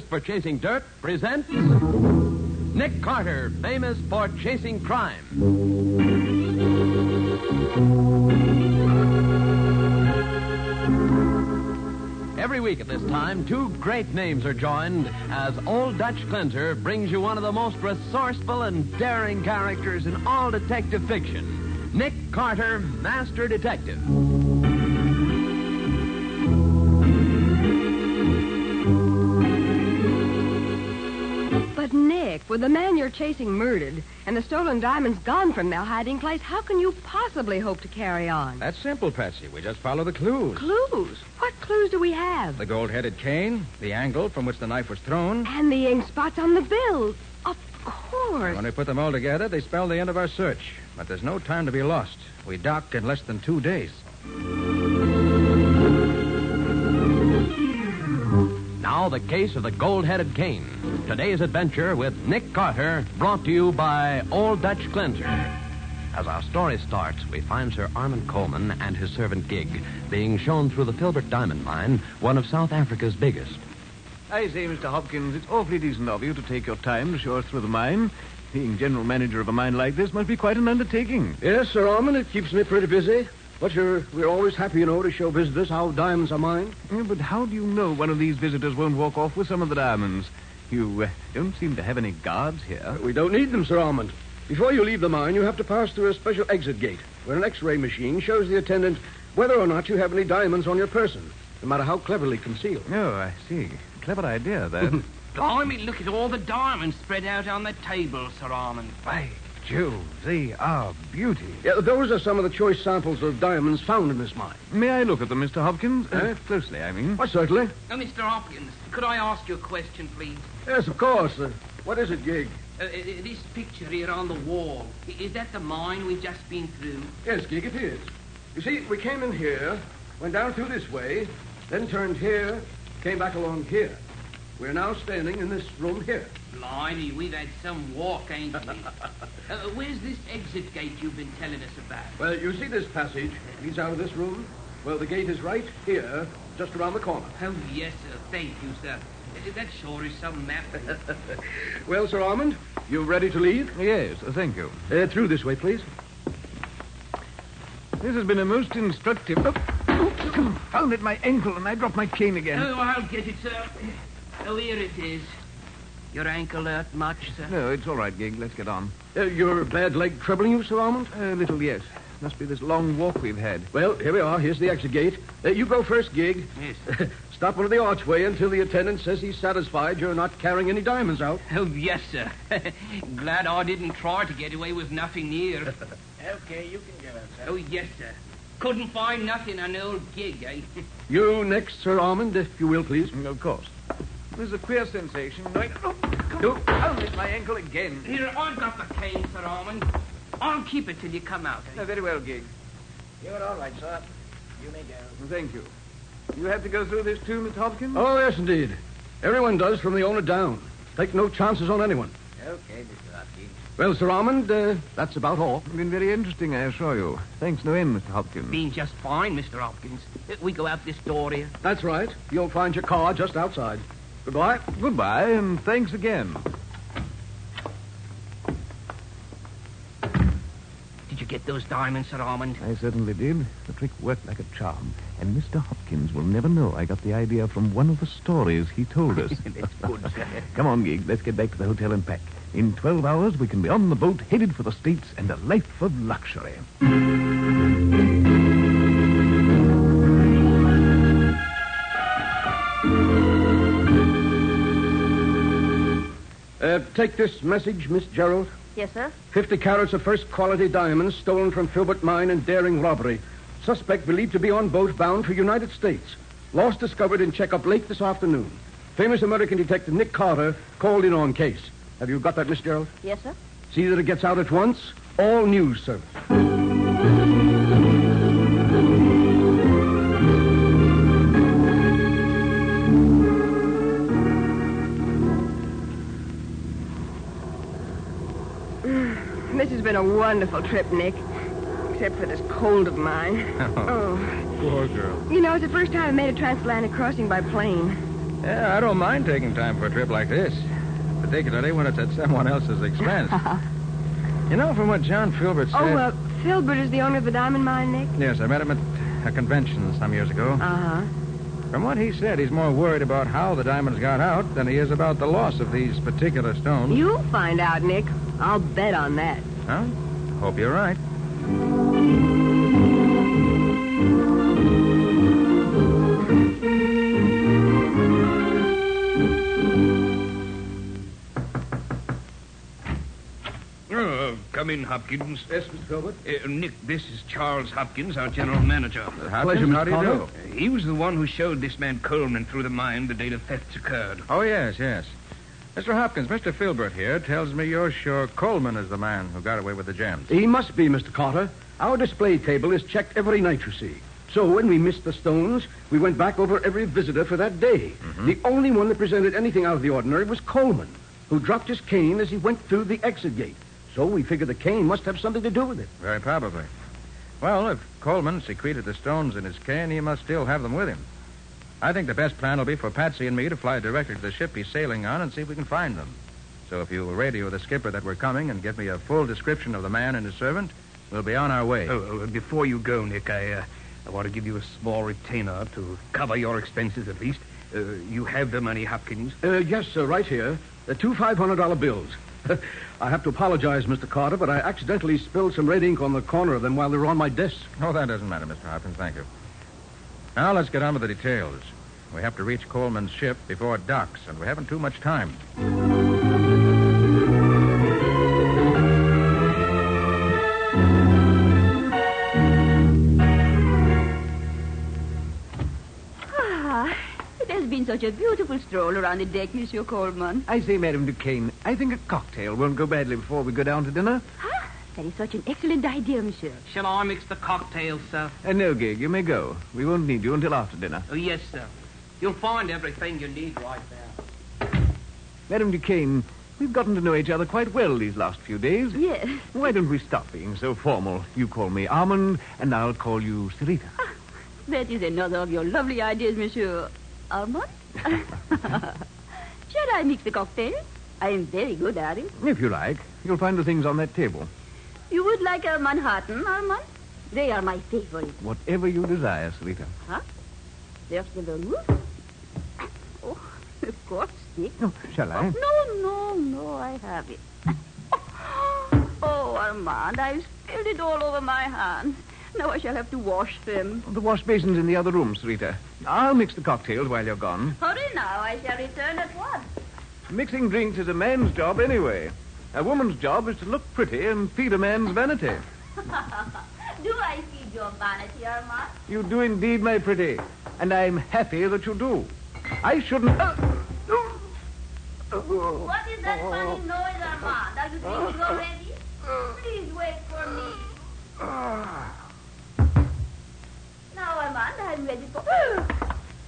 for chasing dirt, presents Nick Carter, famous for chasing crime. Every week at this time, two great names are joined as Old Dutch Cleanser brings you one of the most resourceful and daring characters in all detective fiction, Nick Carter, Master Detective. But, Nick, with the man you're chasing murdered and the stolen diamonds gone from their hiding place, how can you possibly hope to carry on? That's simple, Patsy. We just follow the clues. Clues? What clues do we have? The gold-headed cane, the angle from which the knife was thrown. And the ink spots on the bill. Of course. When we put them all together, they spell the end of our search. But there's no time to be lost. We dock in less than 2 days. Now, the case of the gold-headed cane. Today's adventure with Nick Carter, brought to you by Old Dutch Cleanser. As our story starts, we find Sir Armand Coleman and his servant Gig being shown through the Filbert Diamond Mine, one of South Africa's biggest. I say, Mr. Hopkins, it's awfully decent of you to take your time to show us through the mine. Being general manager of a mine like this must be quite an undertaking. Yes, Sir Armand, it keeps me pretty busy. But we're always happy, to show visitors how diamonds are mined. Yeah, but how do you know one of these visitors won't walk off with some of the diamonds? You don't seem to have any guards here. We don't need them, Sir Armand. Before you leave the mine, you have to pass through a special exit gate, where an X-ray machine shows the attendant whether or not you have any diamonds on your person, no matter how cleverly concealed. Oh, I see. Clever idea, that. Blimey, look at all the diamonds spread out on the table, Sir Armand. By Jove, they are beauty. Yeah, those are some of the choice samples of diamonds found in this mine. May I look at them, Mr. Hopkins? Closely, I mean. Why, certainly. Now, Mr. Hopkins, could I ask you a question, please? Yes, of course. What is it, Gig? This picture here on the wall, is that the mine we've just been through? Yes, Gig, it is. You see, we came in here, went down through this way, then turned here, came back along here. We're now standing in this room here. Blimey, we've had some walk, ain't we? Where's this exit gate you've been telling us about? Well, you see this passage leads out of this room? Well, the gate is right here, just around the corner. Oh, yes, sir. Thank you, sir. That sure is some map. Well, Sir Armand, you ready to leave? Yes, thank you. Through this way, please. This has been a most instructive... Confound it, my ankle, and I dropped my cane again. Oh, I'll get it, sir. Oh, here it is. Your ankle hurt much, sir? No, it's all right, Gig. Let's get on. Your bad leg troubling you, Sir Armand? A little, yes. Must be this long walk we've had. Well, here we are. Here's the exit gate. You go first, Gig. Yes. Stop under the archway until the attendant says he's satisfied you're not carrying any diamonds out. Oh, yes, sir. Glad I didn't try to get away with nothing here. Okay, you can get out, sir. Oh, yes, sir. Couldn't find nothing on old Gig, eh? You next, Sir Armand, if you will, please. Of course. There's a queer sensation. Confound it, my ankle again. Here, I've got the cane, Sir Armand. I'll keep it till you come out. Eh? Very well, Gig. You're all right, sir. You may go. Thank you. You have to go through this too, Mr. Hopkins? Oh, yes, indeed. Everyone does from the owner down. Take no chances on anyone. Okay, Mr. Hopkins. Well, Sir Armand, that's about all. It's been very interesting, I assure you. Thanks no end, Mr. Hopkins. Been just fine, Mr. Hopkins. We go out this door here. That's right. You'll find your car just outside. Goodbye. Goodbye, and thanks again. Did you get those diamonds, Sir Armand? I certainly did. The trick worked like a charm. And Mr. Hopkins will never know I got the idea from one of the stories he told us. That's good, sir. Come on, Gig. Let's get back to the hotel and pack. In 12 hours, we can be on the boat, headed for the States, and a life of luxury. Take this message, Miss Gerald. Yes, sir? 50 carats of first-quality diamonds stolen from Filbert Mine in daring robbery. Suspect believed to be on boat bound for United States. Loss discovered in checkup late this afternoon. Famous American detective Nick Carter called in on case. Have you got that, Miss Gerald? Yes, sir? See that it gets out at once. All news service. This has been a wonderful trip, Nick. Except for this cold of mine. Oh. Poor girl. You know, it's the first time I made a transatlantic crossing by plane. Yeah, I don't mind taking time for a trip like this, particularly when it's at someone else's expense. You know, from what John Filbert said... Filbert is the owner of the diamond mine, Nick? Yes, I met him at a convention some years ago. Uh-huh. From what he said, he's more worried about how the diamonds got out than he is about the loss of these particular stones. You'll find out, Nick. I'll bet on that. Huh? Hope you're right. Come in, Hopkins. Yes, Mr. Filbert? Nick, this is Charles Hopkins, our general manager. Pleasure, Mr. Potter. He was the one who showed this man Coleman through the mine the day the thefts occurred. Oh, yes. Mr. Hopkins, Mr. Filbert here tells me you're sure Coleman is the man who got away with the gems. He must be, Mr. Carter. Our display table is checked every night, you see. So when we missed the stones, we went back over every visitor for that day. Mm-hmm. The only one that presented anything out of the ordinary was Coleman, who dropped his cane as he went through the exit gate. So we figure the cane must have something to do with it. Very probably. Well, if Coleman secreted the stones in his cane, he must still have them with him. I think the best plan will be for Patsy and me to fly directly to the ship he's sailing on and see if we can find them. So if you'll radio the skipper that we're coming and give me a full description of the man and his servant, we'll be on our way. Before you go, Nick, I want to give you a small retainer to cover your expenses at least. You have the money, Hopkins? Yes, sir, right here. Two $500 bills. I have to apologize, Mr. Carter, but I accidentally spilled some red ink on the corner of them while they were on my desk. Oh, that doesn't matter, Mr. Hopkins. Thank you. Now, let's get on with the details. We have to reach Coleman's ship before it docks, and we haven't too much time. It has been such a beautiful stroll around the deck, Monsieur Coleman. I say, Madame Duquesne, I think a cocktail won't go badly before we go down to dinner. That is such an excellent idea, Monsieur. Shall I mix the cocktails, sir? No, Gig, you may go. We won't need you until after dinner. Oh, yes, sir. You'll find everything you need right there. Madame Duquesne, we've gotten to know each other quite well these last few days. Yes. Why don't we stop being so formal? You call me Armand, and I'll call you Sarita. That is another of your lovely ideas, Monsieur. Armand? Shall I mix the cocktail? I am very good at it. If you like. You'll find the things on that table. You would like a Manhattan, Armand? They are my favorite. Whatever you desire, Sarita. Huh? There's the vermouth. Oh, of course, Dick. Oh, shall I? No, I have it. Oh, Armand, I've spilled it all over my hands. Now I shall have to wash them. The wash basin's in the other room, Sarita. I'll mix the cocktails while you're gone. Hurry now, I shall return at once. Mixing drinks is a man's job anyway. A woman's job is to look pretty and feed a man's vanity. Do I feed your vanity, Armand? You do indeed, my pretty. And I'm happy that you do. I shouldn't... What is that funny noise, Armand? Are you drinking already? Please wait for me. Now, Armand, I'm ready for...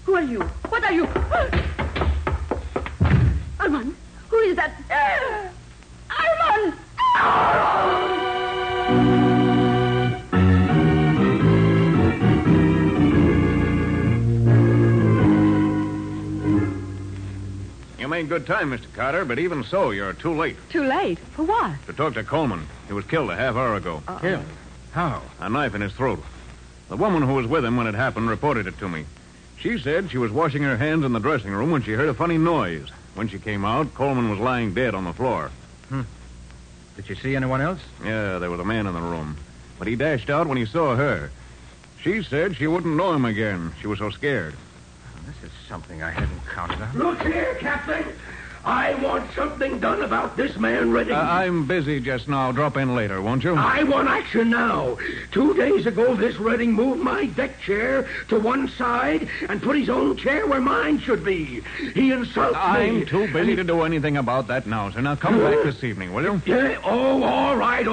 Who are you? What are you? Armand, who is that? Armand! You made good time, Mr. Carter, but even so, you're too late. Too late? For what? To talk to Coleman. He was killed a half hour ago. Killed? How? A knife in his throat. The woman who was with him when it happened reported it to me. She said she was washing her hands in the dressing room when she heard a funny noise. When she came out, Coleman was lying dead on the floor. Did you see anyone else? Yeah, there was a man in the room. But he dashed out when he saw her. She said she wouldn't know him again. She was so scared. This is something I hadn't counted on. Look here, Captain. I want something done about this man Redding. I'm busy just now. Drop in later, won't you? I want action now. 2 days ago, this Redding moved my deck chair to one side and put his own chair where mine should be. He insults me. I'm too busy to do anything about that now, sir. Now come back this evening, will you? Yeah, all right.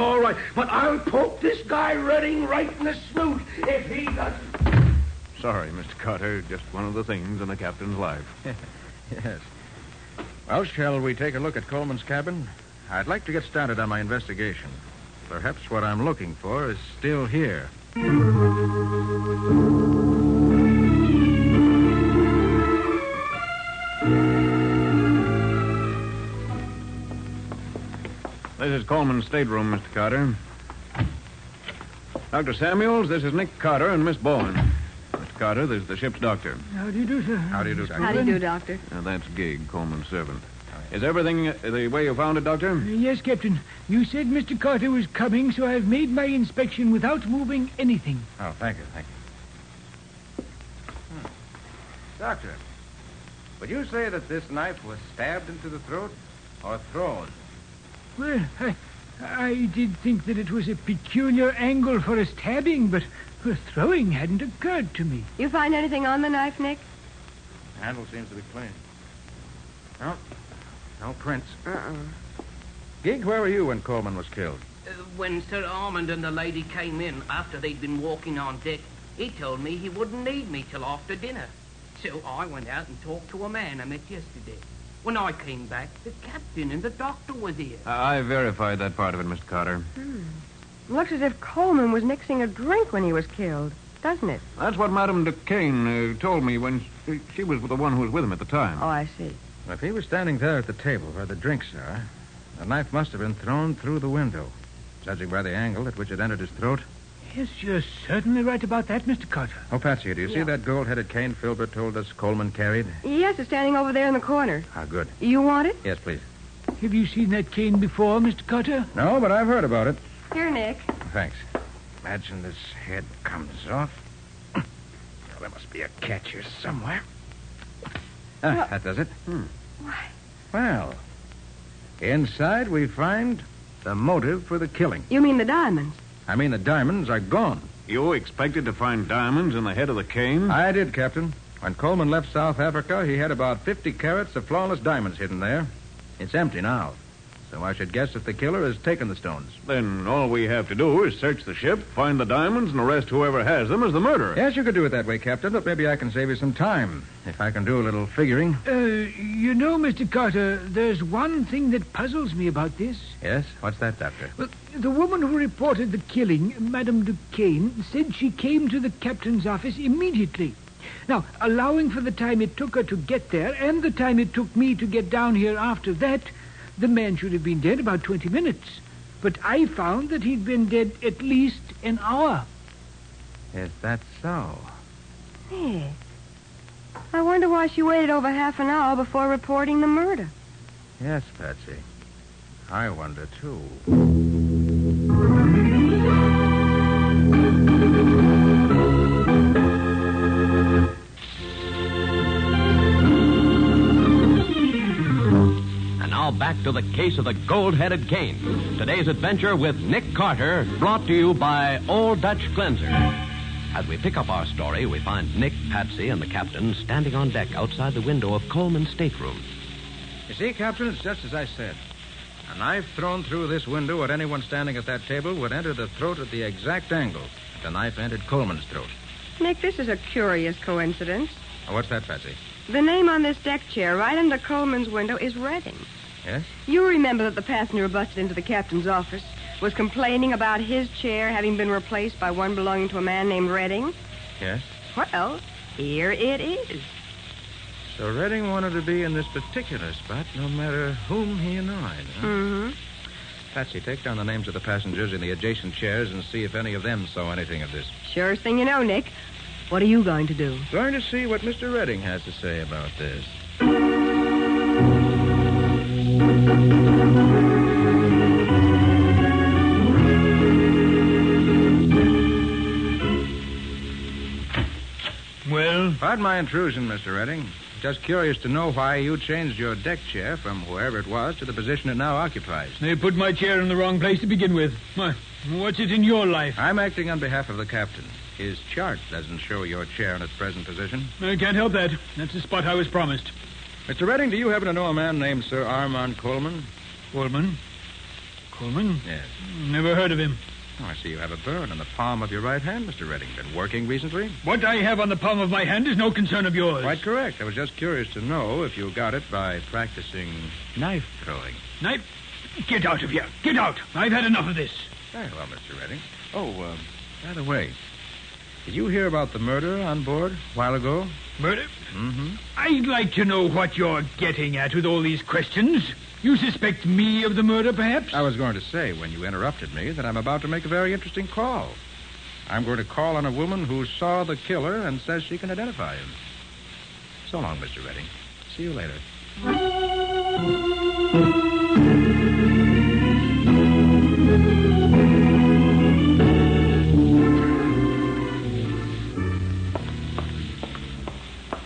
But I'll poke this guy Redding right in the snoot if he doesn't. Sorry, Mr. Carter. Just one of the things in the captain's life. Yes. Well, shall we take a look at Coleman's cabin? I'd like to get started on my investigation. Perhaps what I'm looking for is still here. This is Coleman's stateroom, Mr. Carter. Dr. Samuels, this is Nick Carter and Miss Bowen. Mr. Carter, this is the ship's doctor. How do you do, sir? How do you do, Doctor? How do you do, Doctor? Now, that's Gig, Coleman's servant. Is everything the way you found it, Doctor? Yes, Captain. You said Mr. Carter was coming, so I've made my inspection without moving anything. Oh, thank you. Doctor, would you say that this knife was stabbed into the throat or thrown? Well, I did think that it was a peculiar angle for a stabbing, but throwing hadn't occurred to me. You find anything on the knife, Nick? The handle seems to be clean. No prints. Gig, where were you when Coleman was killed? When Sir Armand and the lady came in after they'd been walking on deck, he told me he wouldn't need me till after dinner. So I went out and talked to a man I met yesterday. When I came back, the captain and the doctor was here. I verified that part of it, Mr. Carter. Looks as if Coleman was mixing a drink when he was killed, doesn't it? That's what Madame Duquesne told me when she was the one who was with him at the time. Oh, I see. If he was standing there at the table where the drinks are, the knife must have been thrown through the window, judging by the angle at which it entered his throat. Yes, you're certainly right about that, Mr. Carter. Oh, Patsy, do you see that gold-headed cane Filbert told us Coleman carried? Yes, it's standing over there in the corner. Ah, good. You want it? Yes, please. Have you seen that cane before, Mr. Carter? No, but I've heard about it. Here, Nick. Thanks. Imagine this head comes off. Well, there must be a catch here somewhere. That does it. Why? Well, inside we find the motive for the killing. You mean the diamonds? I mean, the diamonds are gone. You expected to find diamonds in the head of the cane? I did, Captain. When Coleman left South Africa, he had about 50 carats of flawless diamonds hidden there. It's empty now. So I should guess that the killer has taken the stones. Then all we have to do is search the ship, find the diamonds, and arrest whoever has them as the murderer. Yes, you could do it that way, Captain, but maybe I can save you some time. If I can do a little figuring. You know, Mr. Carter, there's one thing that puzzles me about this. Yes? What's that, Doctor? Well, the woman who reported the killing, Madame Duquesne, said she came to the captain's office immediately. Now, allowing for the time it took her to get there and the time it took me to get down here after that, the man should have been dead about 20 minutes. But I found that he'd been dead at least an hour. Is that so? Nick. I wonder why she waited over half an hour before reporting the murder. Yes, Patsy. I wonder, too. Back to the case of the gold-headed cane. Today's adventure with Nick Carter, brought to you by Old Dutch Cleanser. As we pick up our story, we find Nick, Patsy, and the captain standing on deck outside the window of Coleman's stateroom. You see, Captain, it's just as I said. A knife thrown through this window at anyone standing at that table would enter the throat at the exact angle that the knife entered Coleman's throat. Nick, this is a curious coincidence. Oh, what's that, Patsy? The name on this deck chair right under Coleman's window is Redding. Yes? You remember that the passenger who busted into the captain's office was complaining about his chair having been replaced by one belonging to a man named Redding? Yes. Well, here it is. So Redding wanted to be in this particular spot no matter whom he annoyed, huh? Mm-hmm. Patsy, take down the names of the passengers in the adjacent chairs and see if any of them saw anything of this. Surest thing you know, Nick. What are you going to do? Going to see what Mr. Redding has to say about this. Well? Pardon my intrusion, Mr. Redding. Just curious to know why you changed your deck chair from wherever it was to the position it now occupies. They put my chair in the wrong place to begin with. What's it in your life? I'm acting on behalf of the captain. His chart doesn't show your chair in its present position. I can't help that. That's the spot I was promised. Mr. Redding, do you happen to know a man named Sir Armand Coleman? Coleman? Coleman? Yes. Never heard of him. Oh, I see you have a burn on the palm of your right hand, Mr. Redding. Been working recently? What I have on the palm of my hand is no concern of yours. Quite correct. I was just curious to know if you got it by practicing knife throwing. Knife? Get out of here. Get out. I've had enough of this. Very well, Mr. Redding. Oh, by the way, did you hear about the murder on board a while ago? Murder? Mm-hmm. I'd like to know what you're getting at with all these questions. You suspect me of the murder, perhaps? I was going to say, when you interrupted me, that I'm about to make a very interesting call. I'm going to call on a woman who saw the killer and says she can identify him. So long, Mr. Redding. See you later.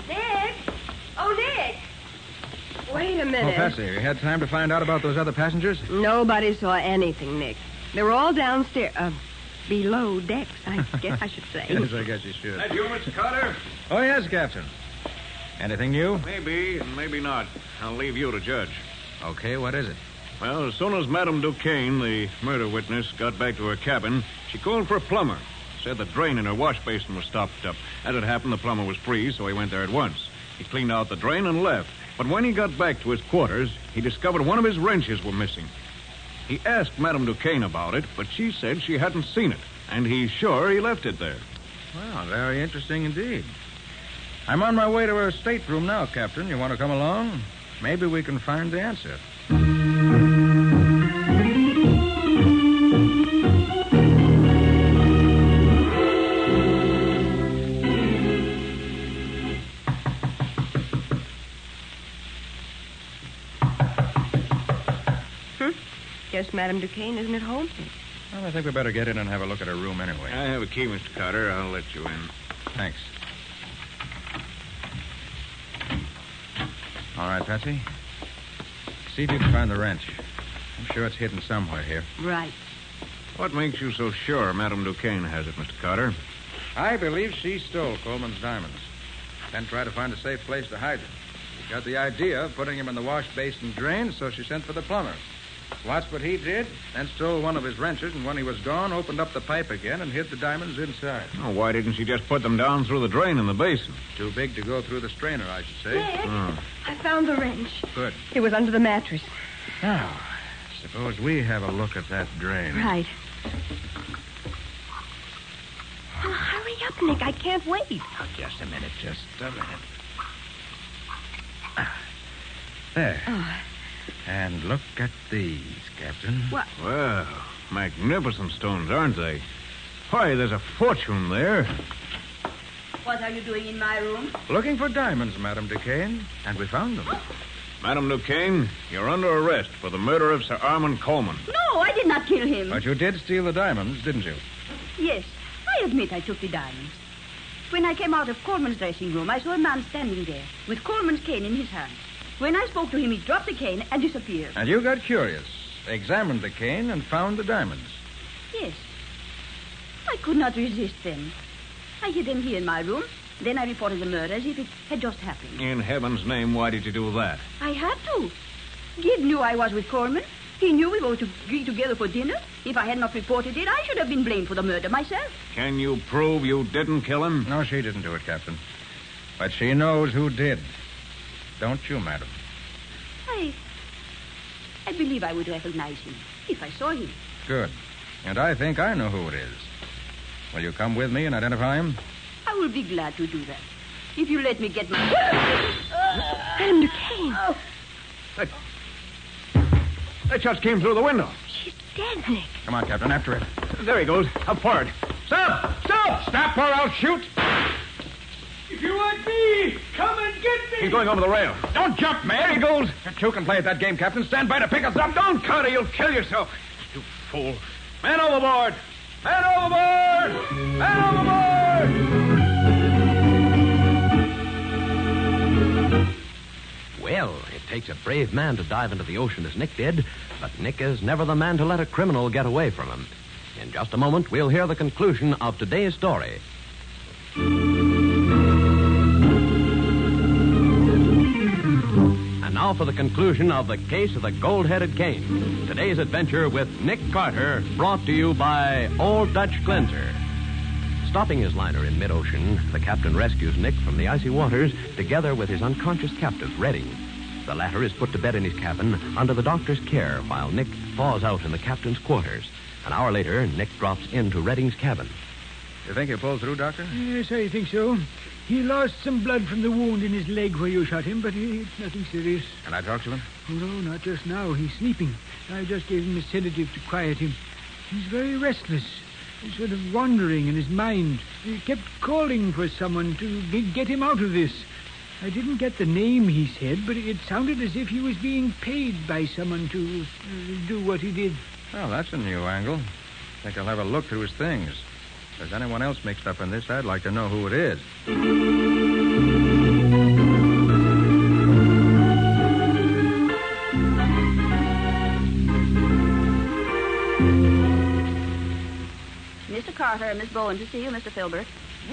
Nick! Oh, Nick! Wait a minute. Oh, Patsy, you had time to find out about those other passengers? Nobody saw anything, Nick. They were all downstairs. Below decks, I guess I should say. Yes, I guess you should. That you, Mr. Carter? Oh, yes, Captain. Anything new? Maybe, and maybe not. I'll leave you to judge. Okay, what is it? Well, as soon as Madame Duquesne, the murder witness, got back to her cabin, she called for a plumber. Said the drain in her wash basin was stopped up. As it happened, the plumber was free, so he went there at once. He cleaned out the drain and left. But when he got back to his quarters, he discovered one of his wrenches were missing. He asked Madame Duquesne about it, but she said she hadn't seen it, and he's sure he left it there. Well, very interesting indeed. I'm on my way to her stateroom now, Captain. You want to come along? Maybe we can find the answer. Guess Madame Duquesne isn't at home. Well, I think we better get in and have a look at her room anyway. I have a key, Mr. Carter. I'll let you in. Thanks. All right, Patsy. See if you can find the wrench. I'm sure it's hidden somewhere here. Right. What makes you so sure Madame Duquesne has it, Mr. Carter? I believe she stole Coleman's diamonds. Then tried to find a safe place to hide them. She got the idea of putting him in the wash basin drain, so she sent for the plumber. Watched what he did, then stole one of his wrenches, and when he was gone, opened up the pipe again and hid the diamonds inside. Oh, why didn't she just put them down through the drain in the basin? Too big to go through the strainer, I should say. Nick, I found the wrench. Good. It was under the mattress. Now, suppose we have a look at that drain. Right. Oh, hurry up, Nick. I can't wait. Oh, just a minute. There. Oh. And look at these, Captain. What? Well, magnificent stones, aren't they? Why, there's a fortune there. What are you doing in my room? Looking for diamonds, Madame Duquesne, and we found them. Madame Duquesne, you're under arrest for the murder of Sir Armand Coleman. No, I did not kill him. But you did steal the diamonds, didn't you? Yes, I admit I took the diamonds. When I came out of Coleman's dressing room, I saw a man standing there with Coleman's cane in his hand. When I spoke to him, he dropped the cane and disappeared. And you got curious, examined the cane, and found the diamonds. Yes. I could not resist them. I hid them here in my room. Then I reported the murder as if it had just happened. In heaven's name, why did you do that? I had to. Gid knew I was with Coleman. He knew we were to be together for dinner. If I had not reported it, I should have been blamed for the murder myself. Can you prove you didn't kill him? No, she didn't do it, Captain. But she knows who did. Don't you, madam? I believe I would recognize him if I saw him. Good. And I think I know who it is. Will you come with me and identify him? I will be glad to do that. If you let me get my... Madame Duquesne. Oh, That just came through the window. She's dead, Nick. Come on, Captain, after it. There he goes, up forward. Stop! Stop! Stop or I'll shoot! If you want me, come and get me. He's going over the rail. Don't jump, man! There he goes! You two can play at that game, Captain. Stand by to pick us up. Don't, Carter, you'll kill yourself. You fool. Man overboard! Man overboard! Man overboard! Well, it takes a brave man to dive into the ocean as Nick did, but Nick is never the man to let a criminal get away from him. In just a moment, we'll hear the conclusion of today's story. And now for the conclusion of the case of the gold-headed cane. Today's adventure with Nick Carter, brought to you by Old Dutch Cleanser. Stopping his liner in mid-ocean, the captain rescues Nick from the icy waters together with his unconscious captive, Redding. The latter is put to bed in his cabin under the doctor's care while Nick thaws out in the captain's quarters. An hour later, Nick drops into Redding's cabin. You think he'll pull through, Doctor? Yes, I think so. He lost some blood from the wound in his leg where you shot him, but it's nothing serious. Can I talk to him? Oh, no, not just now. He's sleeping. I just gave him a sedative to quiet him. He's very restless, sort of wandering in his mind. He kept calling for someone to get him out of this. I didn't get the name he said, but it sounded as if he was being paid by someone to do what he did. Well, that's a new angle. I think I'll have a look through his things. If there's anyone else mixed up in this, I'd like to know who it is. Mr. Carter and Miss Bowen to see you, Mr. Filbert.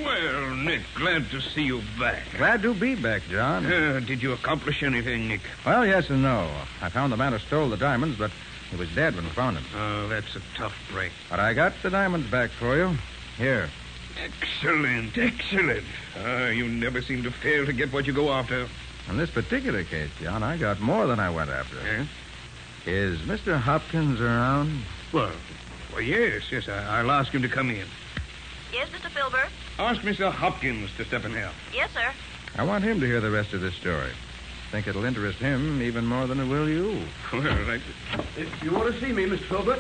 Well, Nick, glad to see you back. Glad to be back, John. Did you accomplish anything, Nick? Well, yes and no. I found the man who stole the diamonds, but he was dead when we found him. Oh, that's a tough break. But I got the diamonds back for you. Here. Excellent, excellent. You never seem to fail to get what you go after. In this particular case, John, I got more than I went after. Eh? Is Mr. Hopkins around? Well, yes. I'll ask him to come in. Yes, Mr. Filbert? Ask Mr. Hopkins to step in here. Yes, sir. I want him to hear the rest of this story. Think it'll interest him even more than it will you. Well, right. If you want to see me, Mr. Filbert.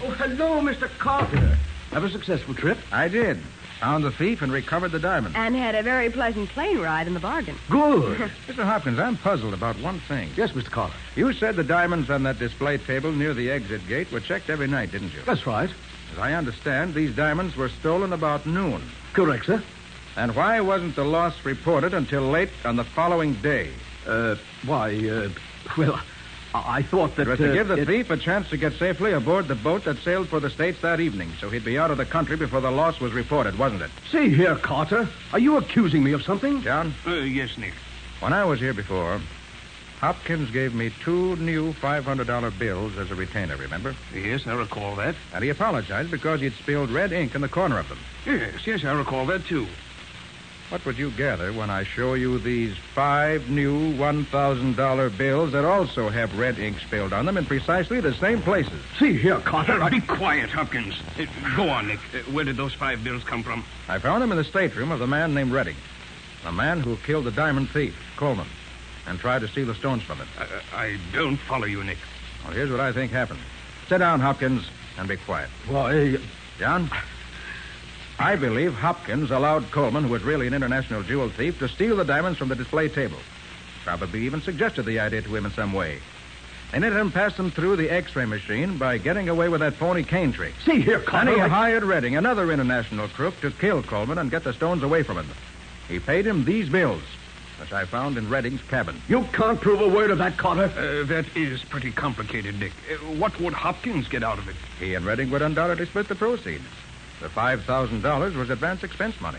Oh, hello, Mr. Carter. Have a successful trip? I did. Found the thief and recovered the diamonds. And had a very pleasant plane ride in the bargain. Good. Mr. Hopkins, I'm puzzled about one thing. Yes, Mr. Carter. You said the diamonds on that display table near the exit gate were checked every night, didn't you? That's right. As I understand, these diamonds were stolen about noon. Correct, sir. And why wasn't the loss reported until late on the following day? Well, I thought that... It was to give the thief a chance to get safely aboard the boat that sailed for the States that evening, so he'd be out of the country before the loss was reported, wasn't it? See here, Carter. Are you accusing me of something? John? Yes, Nick. When I was here before, Hopkins gave me 2 new $500 bills as a retainer, remember? Yes, I recall that. And he apologized because he'd spilled red ink in the corner of them. Yes, I recall that, too. What would you gather when I show you these 5 new $1,000 bills that also have red ink spilled on them in precisely the same places? See here, Carter. Be quiet, Hopkins. Go on, Nick. Where did those 5 bills come from? I found them in the stateroom of the man named Redding. The man who killed the diamond thief, Coleman, and tried to steal the stones from him. I don't follow you, Nick. Well, here's what I think happened. Sit down, Hopkins, and be quiet. Why, John? I believe Hopkins allowed Coleman, who was really an international jewel thief, to steal the diamonds from the display table. Probably even suggested the idea to him in some way. And let him pass them through the X-ray machine by getting away with that phony cane trick. see here, Carter. And he hired Redding, another international crook, to kill Coleman and get the stones away from him. He paid him these bills, which I found in Redding's cabin. You can't prove a word of that, Carter. That is pretty complicated, Nick. What would Hopkins get out of it? He and Redding would undoubtedly split the proceeds. The $5,000 was advance expense money.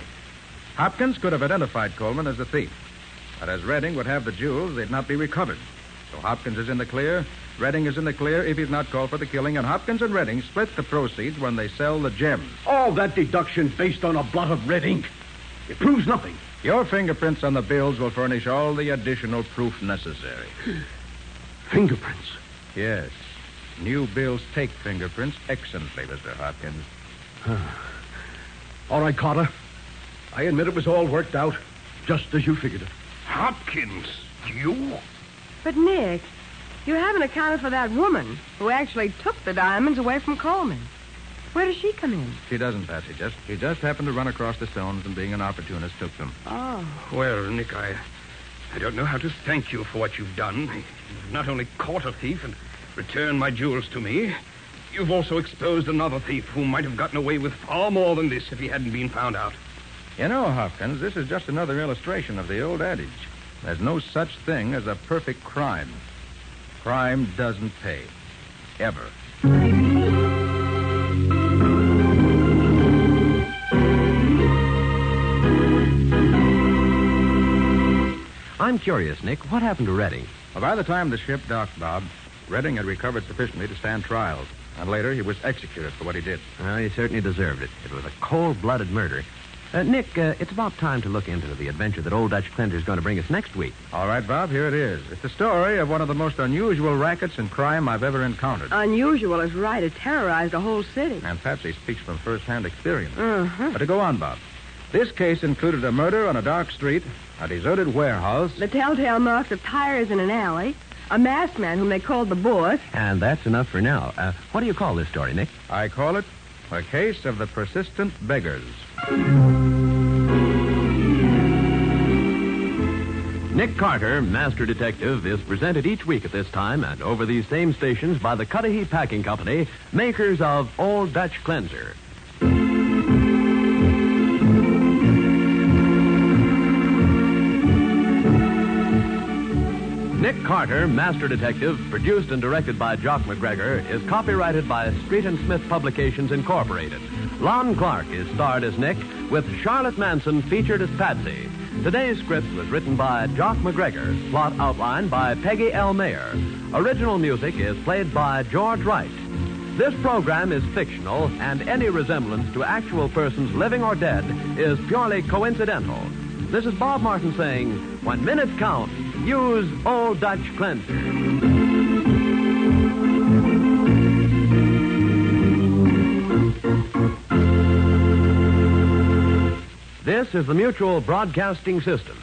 Hopkins could have identified Coleman as the thief. But as Redding would have the jewels, they'd not be recovered. So Hopkins is in the clear. Redding is in the clear if he's not called for the killing. And Hopkins and Redding split the proceeds when they sell the gems. All that deduction based on a blot of red ink. It proves nothing. Your fingerprints on the bills will furnish all the additional proof necessary. Fingerprints. Yes. New bills take fingerprints excellently, Mr. Hopkins. All right, Carter. I admit it was all worked out, just as you figured it. Hopkins? You? But, Nick, you haven't accounted for that woman who actually took the diamonds away from Coleman. Where does she come in? She doesn't, Patsy. She just happened to run across the stones and, being an opportunist, took them. Oh. Well, Nick, I don't know how to thank you for what you've done. You've not only caught a thief and returned my jewels to me, you've also exposed another thief who might have gotten away with far more than this if he hadn't been found out. You know, Hopkins, this is just another illustration of the old adage. There's no such thing as a perfect crime. Crime doesn't pay. Ever. I'm curious, Nick. What happened to Redding? Well, by the time the ship docked, Bob, Redding had recovered sufficiently to stand trial. And later, he was executed for what he did. Well, he certainly deserved it. It was a cold-blooded murder. Nick, it's about time to look into the adventure that Old Dutch Cleanser's going to bring us next week. All right, Bob, here it is. It's the story of one of the most unusual rackets and crime I've ever encountered. Unusual is right. It terrorized the whole city. And Patsy speaks from first-hand experience. Uh-huh. But to go on, Bob, This case included a murder on a dark street, a deserted warehouse, The telltale marks of tires in an alley, a masked man whom they called the boss. And that's enough for now. What do you call this story, Nick? I call it a case of the persistent beggars. Nick Carter, Master Detective, is presented each week at this time and over these same stations by the Cudahy Packing Company, makers of Old Dutch Cleanser. Nick Carter, Master Detective, produced and directed by Jock McGregor, is copyrighted by Street and Smith Publications, Incorporated. Lon Clark is starred as Nick, with Charlotte Manson featured as Patsy. Today's script was written by Jock McGregor, plot outlined by Peggy L. Mayer. Original music is played by George Wright. This program is fictional, and any resemblance to actual persons living or dead is purely coincidental. This is Bob Martin saying, when minutes count, use Old Dutch Cleanser. This is the Mutual Broadcasting System.